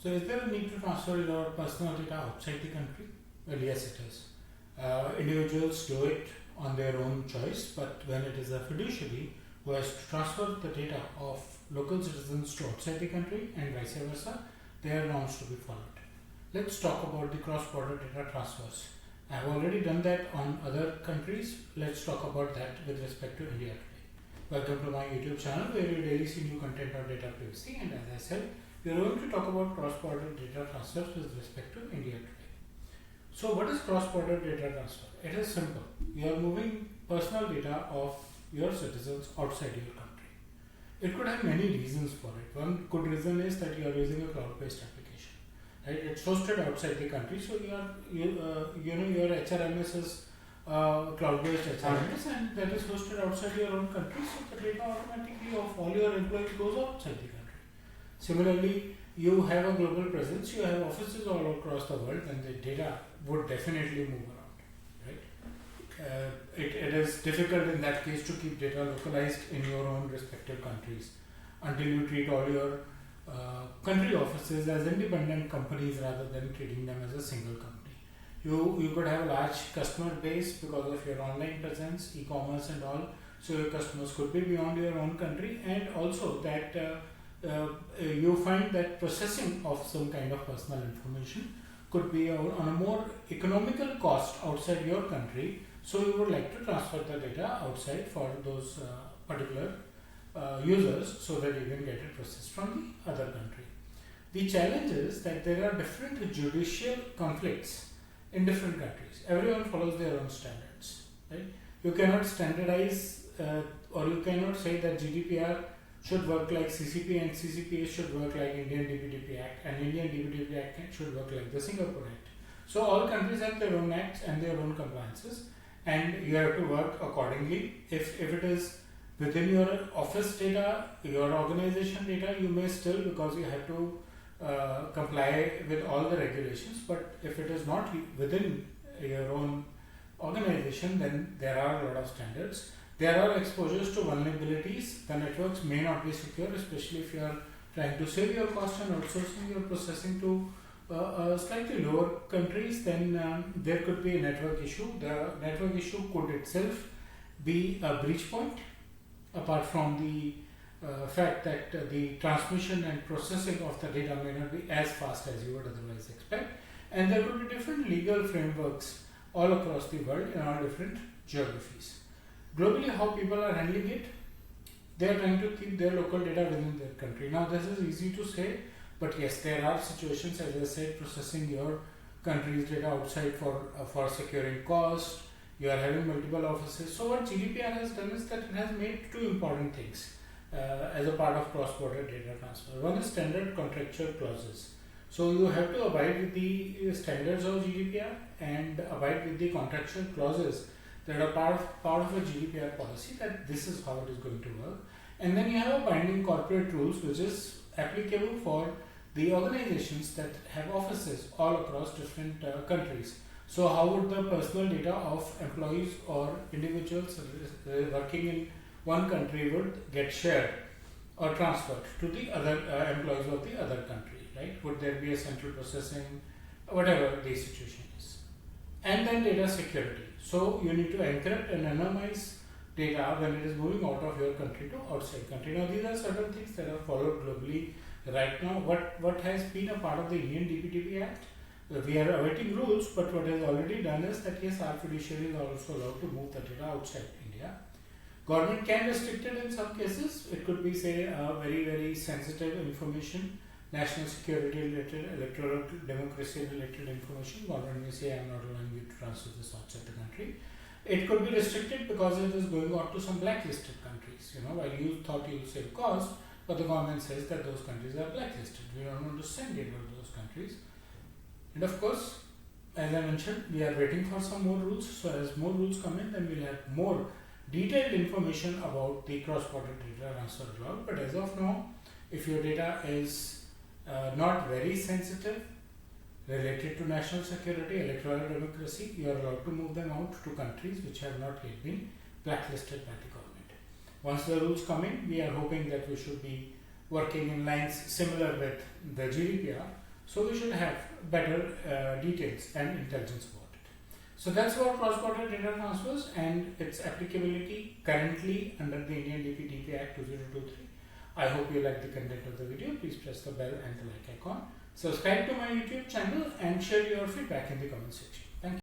So is there a need to transfer your personal data outside the country? Well, yes, it is. Individuals do it on their own choice, but when it is a fiduciary who has to transfer the data of local citizens to outside the country and vice versa, there are norms to be followed. Let's talk about the cross-border data transfers. I have already done that on other countries. Let's talk about that with respect to India today. Welcome to my YouTube channel where you daily see new content on data privacy, and as I said, we are going to talk about cross-border data transfers with respect to India today. So what is cross-border data transfer? It is simple. You are moving personal data of your citizens outside your country. It could have many reasons for it. One good reason is that you are using a cloud-based application. Right? It's hosted outside the country, so your HRMS is cloud-based HRMS, and that is hosted outside your own country, so the data automatically of all your employees goes outside the country. Similarly, you have a global presence, you have offices all across the world, and the data would definitely move around, right? It is difficult in that case to keep data localized in your own respective countries until you treat all your country offices as independent companies rather than treating them as a single company. You could have a large customer base because of your online presence, e-commerce and all, so your customers could be beyond your own country, and also that you find that processing of some kind of personal information could be on a more economical cost outside your country, so you would like to transfer the data outside for those particular users so that you can get it processed from the other country. The challenge is that there are different judicial conflicts in different countries. Everyone follows their own standards, right? You cannot standardize or you cannot say that GDPR should work like CCP and CCPA should work like Indian DPDP Act, and Indian DPDP Act should work like the Singapore Act. So all countries have their own acts and their own compliances, and you have to work accordingly. If it is within your office data, your organization data, you may still, because you have to comply with all the regulations, but if it is not within your own organization, then there are a lot of standards. There are exposures to vulnerabilities. The networks may not be secure, especially if you are trying to save your cost and outsourcing your processing to slightly lower countries, then there could be a network issue. The network issue could itself be a breach point, apart from the fact that the transmission and processing of the data may not be as fast as you would otherwise expect, and there could be different legal frameworks all across the world in all different geographies. Globally, how people are handling it, they are trying to keep their local data within their country. Now this is easy to say, but yes, there are situations, as I said, processing your country's data outside for securing cost. You are having multiple offices. So what GDPR has done is that it has made two important things as a part of cross-border data transfer. One is standard contractual clauses. So you have to abide with the standards of GDPR and abide with the contractual clauses that are part of a GDPR policy, that this is how it is going to work. And then you have a binding corporate rules which is applicable for the organizations that have offices all across different countries. So how would the personal data of employees or individuals working in one country would get shared or transferred to the other employees of the other country, right? Would there be a central processing, whatever the situation is. And then data security. So you need to encrypt and anonymize data when it is moving out of your country to outside country. Now these are certain things that are followed globally right now. What has been a part of the Indian DPDP Act? We are awaiting rules, but what is already done is that yes, our fiduciaries are also allowed to move the data outside India. Government can restrict it in some cases. It could be, say, very, very sensitive information, national security related, electoral democracy related information. Government may say, I am not allowing you to transfer this outside the country. It could be restricted because it is going out to some blacklisted countries. While you thought you would save cost, but the government says that those countries are blacklisted. We don't want to send it to those countries. And of course, as I mentioned, we are waiting for some more rules. So as more rules come in, then we'll have more detailed information about the cross-border data transfer law. But as of now, if your data is not very sensitive, related to national security, electoral democracy, you are allowed to move them out to countries which have not yet been blacklisted by the government. Once the rules come in, we are hoping that we should be working in lines similar with the GDPR, So we should have better details and intelligence about it. So that's about cross-border data transfers and its applicability currently under the Indian DPDP Act 2023. I hope you like the content of the video. Please press the bell and the like icon. Subscribe to my YouTube channel and share your feedback in the comment section. Thank you.